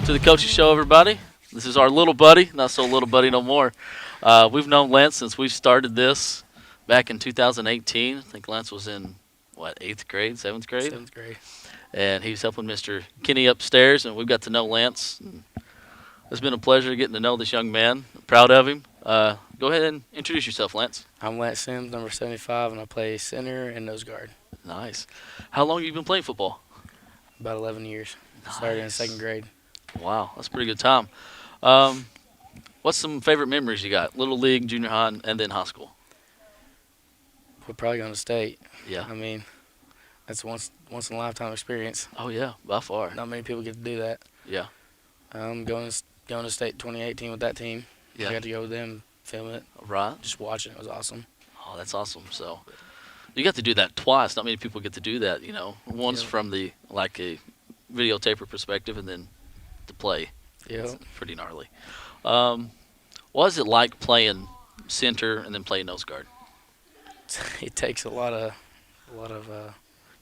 to the Coaching Show, everybody. This is our little buddy, not so little buddy no more. We've known Lance since we started this back in 2018. I think Lance was in, what, 8th grade, 7th grade? 7th grade. And he was helping Mr. Kenny upstairs, and we've got to know Lance. It's been a pleasure getting to know this young man. Proud of him. Go ahead and introduce yourself, Lance. I'm Lance Sims, number 75, and I play center and nose guard. Nice. How long have you been playing football? About 11 years. Nice. Started in 2nd grade. Wow, that's a pretty good time. What's some favorite memories you got? Little league, junior high, and then high school. We're probably going to state. Yeah. I mean, that's once in a lifetime experience. Oh yeah, by far. Not many people get to do that. Yeah. Going to state 2018 with that team. Yeah. I got to go with them, film it, Right. just watch it. It was awesome. Oh, that's awesome. So you got to do that twice. Not many people get to do that. One's Yeah. from the a videotaper perspective, and then to play. Yeah. It's pretty gnarly. What is it like playing center and then playing nose guard? It takes a lot of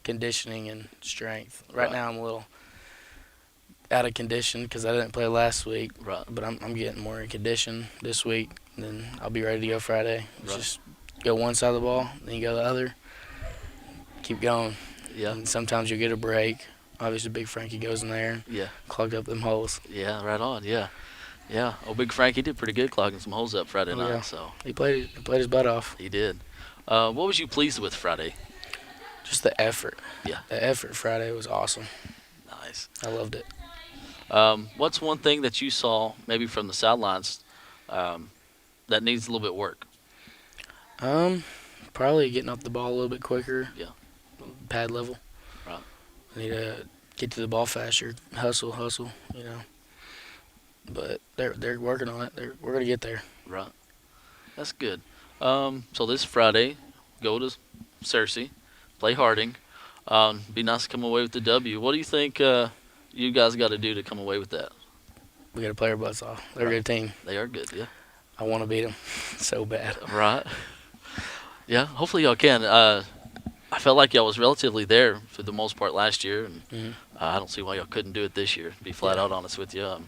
conditioning and strength. Right now I'm a little out of condition because I didn't play last week. Right. But I'm getting more in condition this week, and then I'll be ready to go Friday. Right. Just go one side of the ball, then you go the other. Keep going. Yeah. And sometimes you'll get a break. Obviously, Big Frankie goes in there, Yeah. clogged up them holes. Yeah. Right on. Yeah. Yeah. Oh, Big Frank, he did pretty good clogging some holes up Friday night. Yeah. So He played his butt off. he did. What was you pleased with Friday? Just the effort. Yeah. The effort Friday was awesome. Nice. I loved it. What's one thing that you saw maybe from the sidelines that needs a little bit work? Probably getting off the ball a little bit quicker. Yeah. Pad level. Right. I need to get to the ball faster. Hustle. But they're working on it. We're gonna get there. Right. That's good. So this Friday, go to Cersei, play Harding. Be nice to come away with the W. What do you think you guys got to do to come away with that? We got to play our butts off. They're a good team. They are good, yeah. I want to beat them so bad. Right. Yeah, hopefully y'all can. I felt like y'all was relatively there for the most part last year, and I don't see why y'all couldn't do it this year, to be flat out honest with you.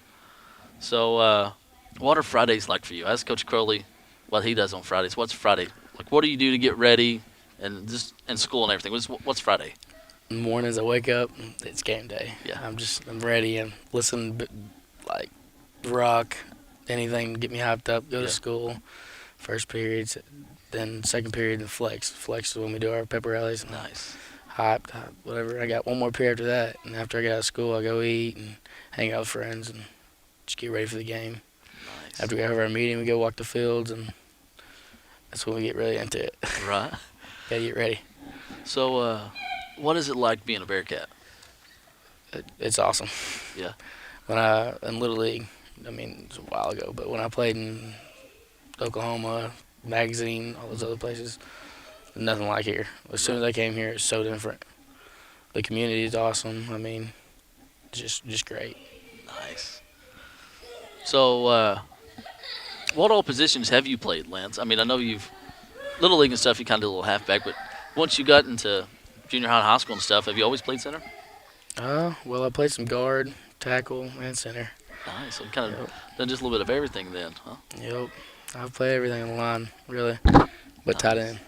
So what are Fridays like for you? Ask Coach Crowley what he does on Fridays. What's Friday? Like, what do you do to get ready and school and everything? What's Friday? In the mornings I wake up, it's game day. Yeah. I'm ready and listen, like, rock, anything to get me hyped up, go to school, first periods, then second period and flex. Flex is when we do our pep rallies. Nice. Hyped, whatever. I got one more period after that, and after I get out of school, I go eat and hang out with friends and just get ready for the game. Nice. After we have our meeting, we go walk the fields, and that's when we get really into it. Right. Gotta get ready. So what is it like being a Bearcat? It's awesome. Yeah. When in Little League, I mean, it was a while ago, but when I played in Oklahoma, Magazine, all those other places, nothing like here. As soon as I came here, it's so different. The community is awesome. I mean, just great. Nice. So what all positions have you played, Lance? I mean, I know you've Little League and stuff, you kind of did a little halfback, but once you got into junior high and high school and stuff, have you always played center? Well, I played some guard, tackle, and center. Nice. So you kind of done just a little bit of everything then, huh? Yep. I've played everything on the line, really, but tight end.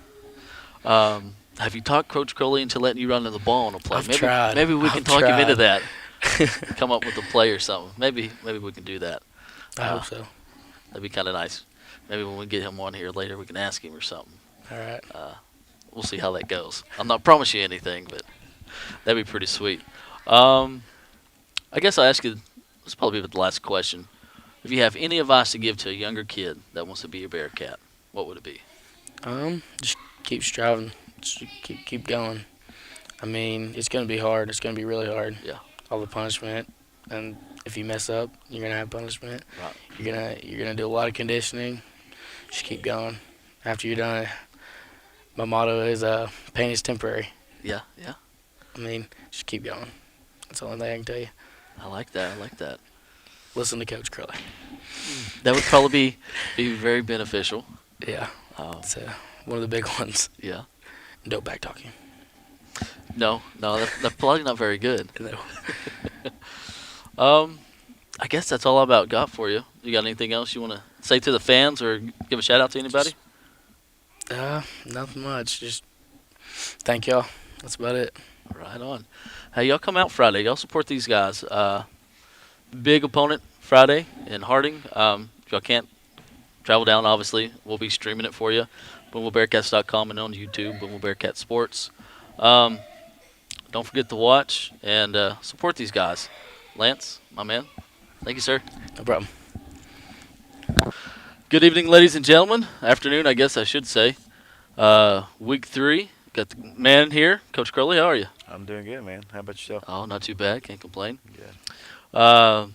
Have you talked Coach Crowley into letting you run to the ball on a play? I've tried. Maybe we can I've talk him into tried. that. Come up with a play or something. Maybe we can do that. I hope so. That'd be kind of nice. Maybe when we get him on here later, we can ask him or something. All right. We'll see how that goes. I'm not promising you anything, but that'd be pretty sweet. I guess I'll ask you, this will probably be the last question. If you have any advice to give to a younger kid that wants to be a Bearcat, what would it be? Just keep striving. Just keep going. I mean, it's gonna be hard. It's gonna be really hard. Yeah. All the punishment, and if you mess up, you're gonna have punishment. Right. You're gonna do a lot of conditioning. Just keep going. After you're done, my motto is pain is temporary. Yeah. I mean, just keep going. That's the only thing I can tell you. I like that. Listen to Coach Crowley. That would probably be very beneficial. Yeah. It's one of the big ones. Yeah. And don't back talk him. No, that's probably not very good. No. I guess that's all I about got for you. You got anything else you want to say to the fans or give a shout out to anybody? Just nothing much. Just thank y'all. That's about it. Right on. Hey, y'all come out Friday. Y'all support these guys. Big opponent Friday in Harding. If y'all can't travel down, obviously, we'll be streaming it for you. BoomleBearcats.com and on YouTube, Boomle Bearcat Sports. Um, don't forget to watch and support these guys. Lance, my man, thank you, sir. No problem. Good evening, ladies and gentlemen. Afternoon, I guess I should say. Week 3. Got the man here, Coach Crowley. How are you? I'm doing good, man. How about yourself? Oh, not too bad. Can't complain. Good. Uh,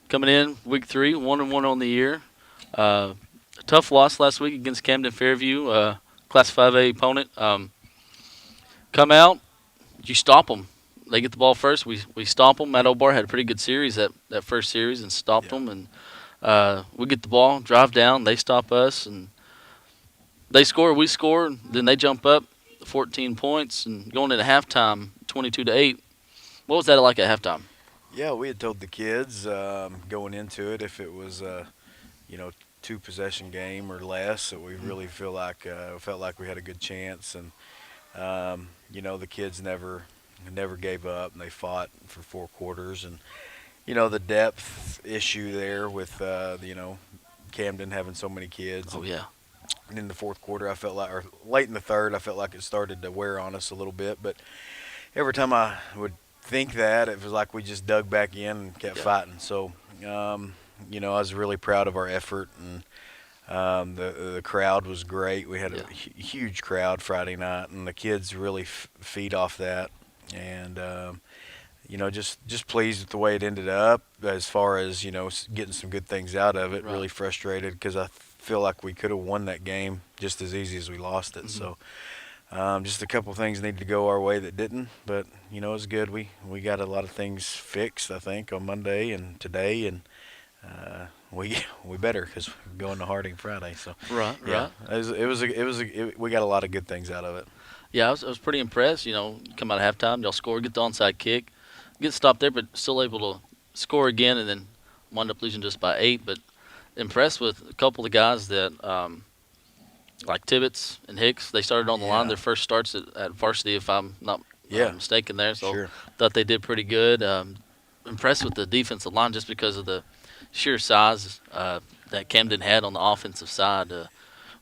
Coming in week 3, 1-1 on the year. A tough loss last week against Camden Fairview, Class 5A opponent. Come out, you stop them. They get the ball first. We stop them. Matt Obar had a pretty good series that first series and stopped them. And we get the ball, drive down. They stop us, and they score. We score. And then they jump up 14 points and going into halftime, 22-8. What was that like at halftime? Yeah, we had told the kids going into it if it was you know, two possession game or less that we really felt like we had a good chance, and you know, the kids never gave up and they fought for 4 quarters, and you know, the depth issue there with you know, Camden having so many kids. Oh yeah, And in the fourth quarter, I felt like, or late in the third, I felt like it started to wear on us a little bit. But every time I would think that, it was like we just dug back in and kept yeah, fighting. So, you know, I was really proud of our effort, and the crowd was great. We had yeah. a huge crowd Friday night, and the kids really feed off that. And you know, just pleased with the way it ended up. As far as, you know, getting some good things out of it. Right. Really frustrated because I feel like we could have won that game just as easy as we lost it. Mhm. So just a couple things needed to go our way that didn't, but you know, it's good. We got a lot of things fixed, I think, on Monday and today, and we better because we're going to Harding Friday. So Right, yeah, right. we got a lot of good things out of it. Yeah, I was pretty impressed. You know, come out of halftime, y'all score, get the onside kick, get stopped there, but still able to score again, and then wound up losing just by 8. But impressed with a couple of guys that, like Tibbetts and Hicks, they started on the line. Yeah. Their first starts at varsity, if I'm not Yeah, mistaken there. So sure. thought they did pretty good. Impressed with the defensive line just because of the sheer size that Camden had on the offensive side.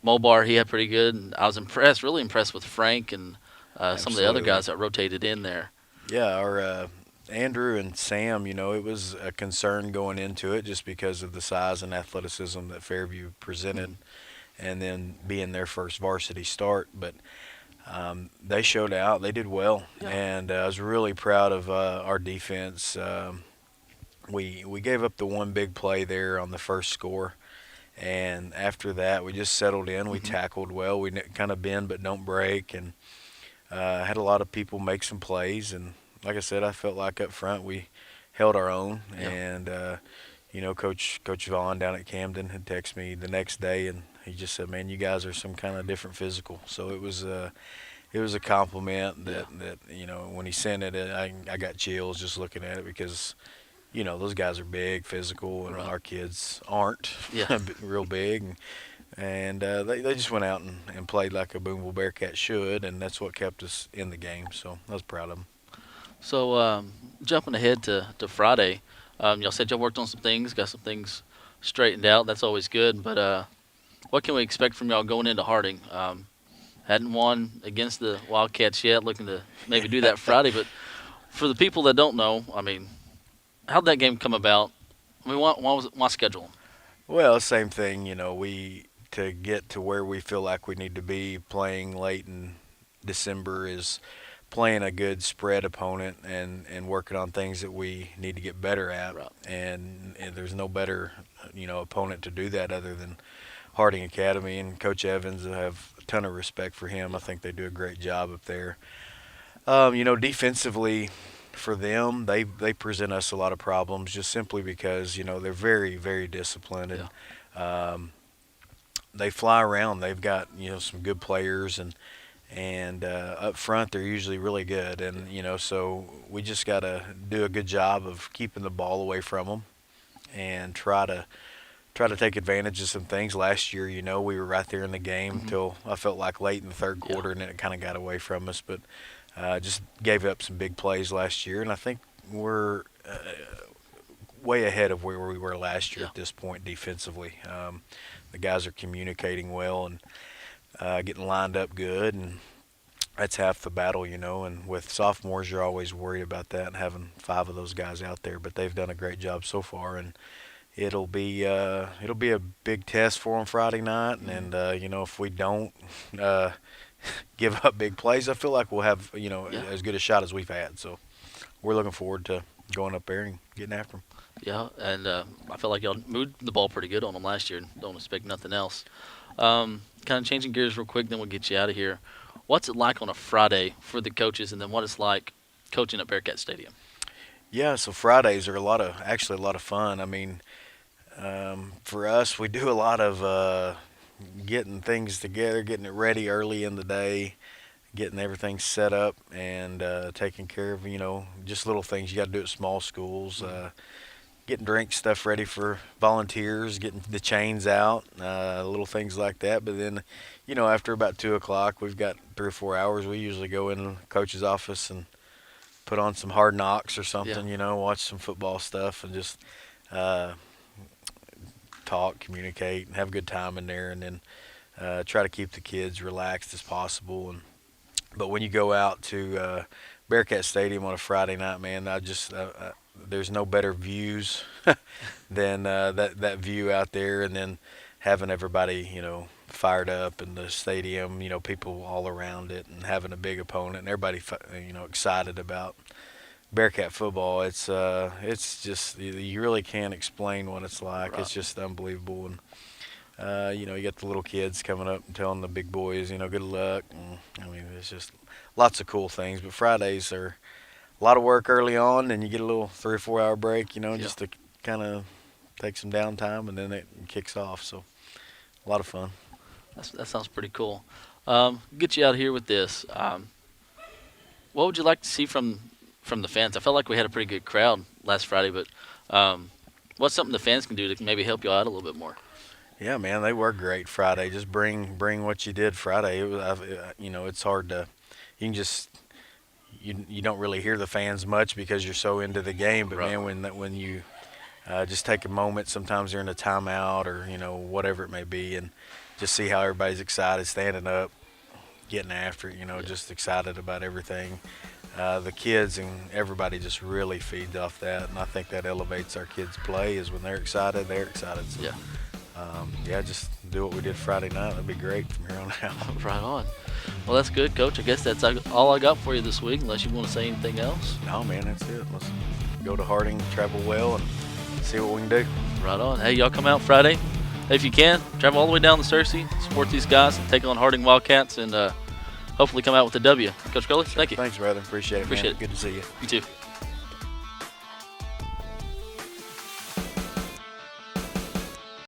Mobar, he had pretty good, and I was impressed, really impressed with Frank and some of the other Absolutely. guys that rotated in there. Yeah, our Andrew and Sam, you know, it was a concern going into it just because of the size and athleticism that Fairview presented, and then being their first varsity start. But they showed out. They did well, Yeah. and I was really proud of our defense. We gave up the one big play there on the first score, and after that, we just settled in. We Mhm. tackled well. We kind of bend but don't break, and had a lot of people make some plays. And like I said, I felt like up front we held our own. Yeah. And you know, Coach Vaughn down at Camden had texted me the next day, and he just said, "Man, you guys are some kind of different physical." So it was a compliment that you know, when he sent it, I got chills just looking at it because you know, those guys are big, physical, and Right. our kids aren't Yeah. real big. And they just went out and played like a Boonville Bearcat should, and that's what kept us in the game. So I was proud of them. So jumping ahead to Friday, y'all said y'all worked on some things, got some things straightened out. That's always good. But what can we expect from y'all going into Harding? Hadn't won against the Wildcats yet. Looking to maybe do that Friday. But for the people that don't know, I mean, how'd that game come about? I mean, why schedule? Well, same thing. You know, we to get to where we feel like we need to be playing late in December is playing a good spread opponent and working on things that we need to get better at. Right. And there's no better, you know, opponent to do that other than Harding Academy, and Coach Evans. I have a ton of respect for him. I think they do a great job up there. You know, defensively, for them, they present us a lot of problems just simply because, you know, they're very disciplined, and they fly around. They've got, you know, some good players, and up front they're usually really good, and you know, so we just got to do a good job of keeping the ball away from them. and try to take advantage of some things. Last year, we were right there in the game till I felt like late in the third Yeah. quarter, and then it kind of got away from us. But just gave up some big plays last year, and I think we're way ahead of where we were last year Yeah. at this point defensively. The guys are communicating well and getting lined up good, and that's half the battle, And with sophomores, you're always worried about that and having 5 of those guys out there. But they've done a great job so far, and it'll be a big test for them Friday night. And if we don't uh, give up big plays, I feel like we'll have Yeah. as good a shot as we've had. So we're looking forward to going up there and getting after them. Yeah, and I felt like y'all moved the ball pretty good on them last year. Don't expect nothing else. Kind of changing gears real quick, then we'll get you out of here. What's it like on a Friday for the coaches, and then what it's like coaching at Bearcat Stadium? Yeah, so Fridays are actually a lot of fun. I mean, for us, we do a lot of getting things together, getting it ready early in the day, getting everything set up, and taking care of just little things you got to do at small schools. Getting drink stuff ready for volunteers, getting the chains out, little things like that. But then, after about 2 o'clock, we've got 3 or 4 hours. We usually go in the coach's office and put on some Hard Knocks or something, watch some football stuff, and just uh, talk, communicate, and have a good time in there, and then try to keep the kids relaxed as possible. But when you go out to Bearcat Stadium on a Friday night, man, there's no better views than that view out there, and then having everybody fired up in the stadium, people all around it, and having a big opponent, and everybody excited about Bearcat football. It's just you really can't explain what it's like. Right. It's just unbelievable. And you got the little kids coming up and telling the big boys, good luck. And, I mean, it's just lots of cool things. But Fridays are a lot of work early on, and you get a little 3 or 4 hour break, just to kind of take some downtime, and then it kicks off. So a lot of fun. That sounds pretty cool. Get you out of here with this. What would you like to see from the fans? I felt like we had a pretty good crowd last Friday, but what's something the fans can do to maybe help you out a little bit more? Yeah, man, they were great Friday. Just bring what you did Friday. It was, it's hard to, you can just, you don't really hear the fans much because you're so into the game. But Right. man, when you just take a moment, sometimes they're in a timeout or whatever it may be, and just see how everybody's excited, standing up, getting after it. Just excited about everything. The kids and everybody just really feeds off that, and I think that elevates our kids' play. Is when they're excited. So, just do what we did Friday night. That'd be great from here on out. Right on. Well, that's good, Coach. I guess that's all I got for you this week, unless you want to say anything else. No, man, that's it. Let's go to Harding, travel well, and see what we can do. Right on. Hey, y'all come out Friday. If you can, travel all the way down to Searcy, support these guys, take on Harding Wildcats, and hopefully come out with a W. Coach Crowley, thank you. Thanks, brother. Appreciate it, man. Appreciate it. Good to see you. You too.